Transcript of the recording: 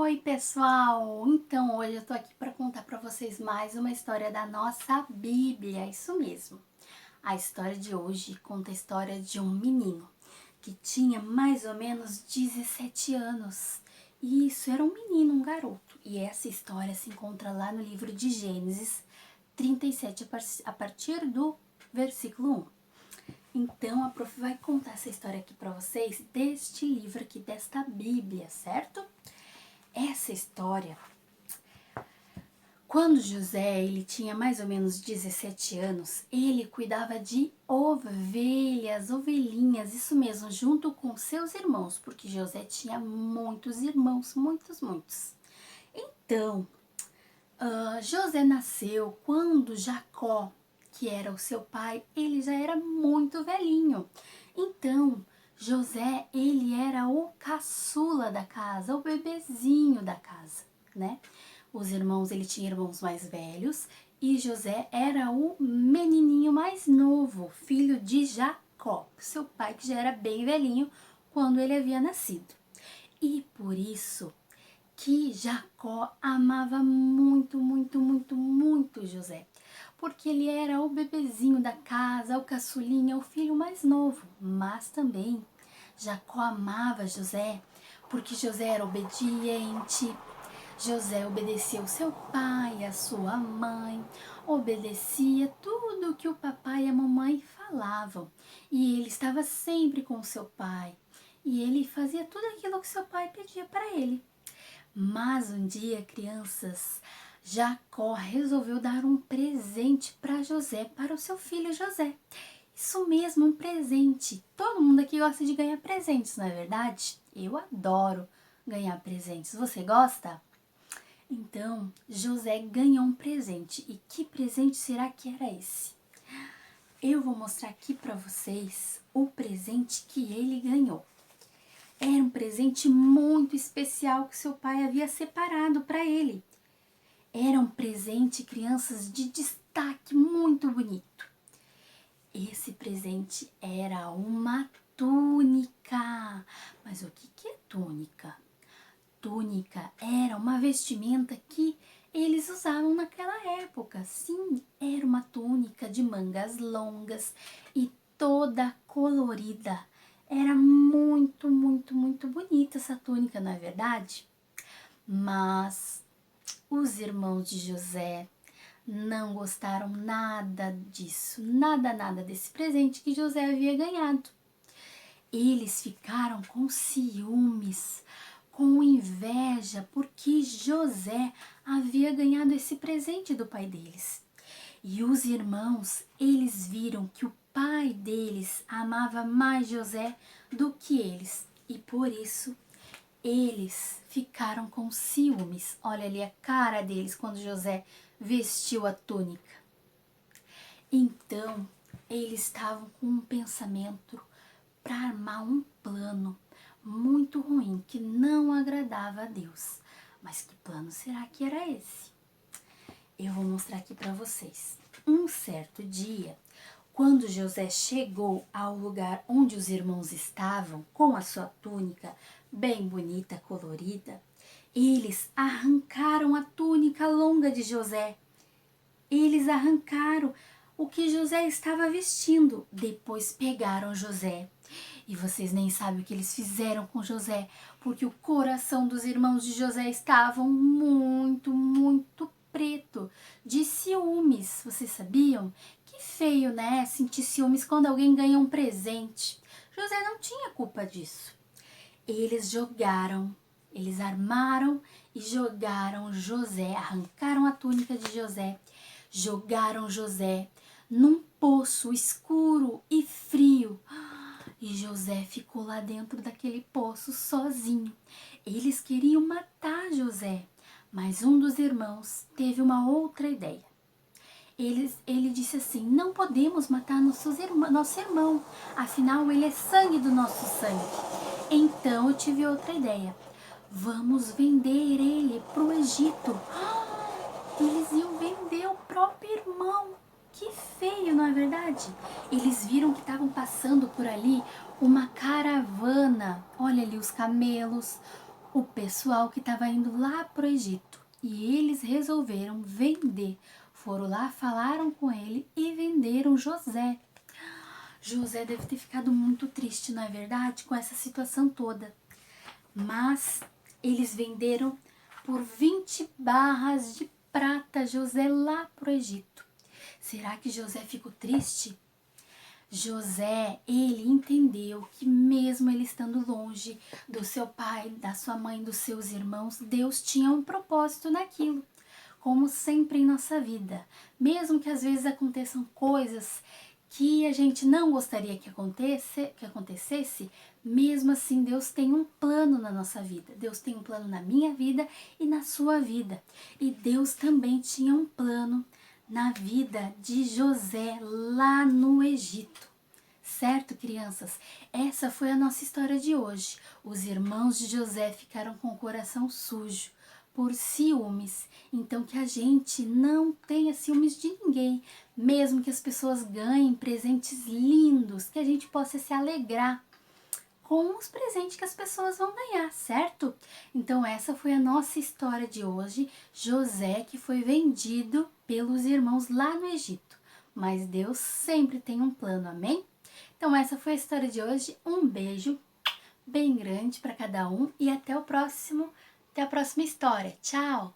Oi, pessoal! Então, hoje eu tô aqui para contar para vocês mais uma história da nossa Bíblia, isso mesmo. A história de hoje conta a história de um menino que tinha mais ou menos 17 anos. E isso era um menino, um garoto. E essa história se encontra lá no livro de Gênesis 37, a partir do versículo 1. Então, a prof vai contar essa história aqui para vocês deste livro aqui, desta Bíblia, certo? Essa história, quando José ele tinha mais ou menos 17 anos, ele cuidava de ovelhas, ovelhinhas, isso mesmo, junto com seus irmãos, porque José tinha muitos irmãos, muitos. Então, José nasceu quando Jacó, que era o seu pai, ele já era muito velhinho. Então, José, ele era o caçula da casa, o bebezinho da casa, né? Os irmãos, ele tinha irmãos mais velhos e José era o menininho mais novo, filho de Jacó, seu pai que já era bem velhinho quando ele havia nascido. E por isso que Jacó amava muito José, porque ele era o bebezinho da casa, o caçulinha, o filho mais novo. Mas também Jacó amava José, porque José era obediente, José obedecia o seu pai, a sua mãe, obedecia tudo que o papai e a mamãe falavam. E ele estava sempre com o seu pai, e ele fazia tudo aquilo que seu pai pedia para ele. Mas um dia, crianças, Jacó resolveu dar um presente para José, para o seu filho José. Isso mesmo, um presente. Todo mundo aqui gosta de ganhar presentes, não é verdade? Eu adoro ganhar presentes. Você gosta? Então, José ganhou um presente. E que presente será que era esse? Eu vou mostrar aqui para vocês o presente que ele ganhou. Era um presente muito especial que seu pai havia separado para ele. Era um presente, crianças, de destaque muito bonito. Esse presente era uma túnica. Mas o que é túnica? Túnica era uma vestimenta que eles usavam naquela época. Sim, era uma túnica de mangas longas e toda colorida. Era muito bonita essa túnica, não é verdade? Mas os irmãos de José não gostaram nada disso, nada desse presente que José havia ganhado. Eles ficaram com ciúmes, com inveja, porque José havia ganhado esse presente do pai deles. E os irmãos, eles viram que o pai deles amava mais José do que eles. E por isso, eles ficaram com ciúmes. Olha ali a cara deles quando José vestiu a túnica. Então, eles estavam com um pensamento para armar um plano muito ruim que não agradava a Deus. Mas que plano será que era esse? Eu vou mostrar aqui para vocês. Um certo dia, quando José chegou ao lugar onde os irmãos estavam, com a sua túnica bem bonita, colorida, eles arrancaram a túnica longa de José. Eles arrancaram o que José estava vestindo. Depois pegaram José. E vocês nem sabem o que eles fizeram com José, porque o coração dos irmãos de José estavam muito preto, de ciúmes. Vocês sabiam? Que feio, né? Sentir ciúmes quando alguém ganha um presente. José não tinha culpa disso. Eles armaram e jogaram José, arrancaram a túnica de José, jogaram José num poço escuro e frio. E José ficou lá dentro daquele poço sozinho. Eles queriam matar José, mas um dos irmãos teve uma outra ideia. Ele disse assim: não podemos matar nosso irmão, afinal ele é sangue do nosso sangue. Então eu tive outra ideia: vamos vender ele para o Egito. Eles iam vender o próprio irmão. Que feio, não é verdade? Eles viram que estavam passando por ali uma caravana. Olha ali os camelos, o pessoal que estava indo lá pro Egito. E eles resolveram vender. Foram lá, falaram com ele e venderam José. José deve ter ficado muito triste, não é verdade, com essa situação toda. Mas eles venderam por 20 barras de prata José lá pro Egito. Será que José ficou triste? José, ele entendeu que mesmo ele estando longe do seu pai, da sua mãe, dos seus irmãos, Deus tinha um propósito naquilo. Como sempre em nossa vida, mesmo que às vezes aconteçam coisas que a gente não gostaria que acontecesse, mesmo assim Deus tem um plano na nossa vida. Deus tem um plano na minha vida e na sua vida. E Deus também tinha um plano na vida de José lá no Egito. Certo, crianças? Essa foi a nossa história de hoje. Os irmãos de José ficaram com o coração sujo por ciúmes. Então que a gente não tenha ciúmes de ninguém, mesmo que as pessoas ganhem presentes lindos, que a gente possa se alegrar com os presentes que as pessoas vão ganhar, certo? Então essa foi a nossa história de hoje, José que foi vendido pelos irmãos lá no Egito. Mas Deus sempre tem um plano, amém? Então essa foi a história de hoje, um beijo bem grande para cada um e até a próxima história. Tchau!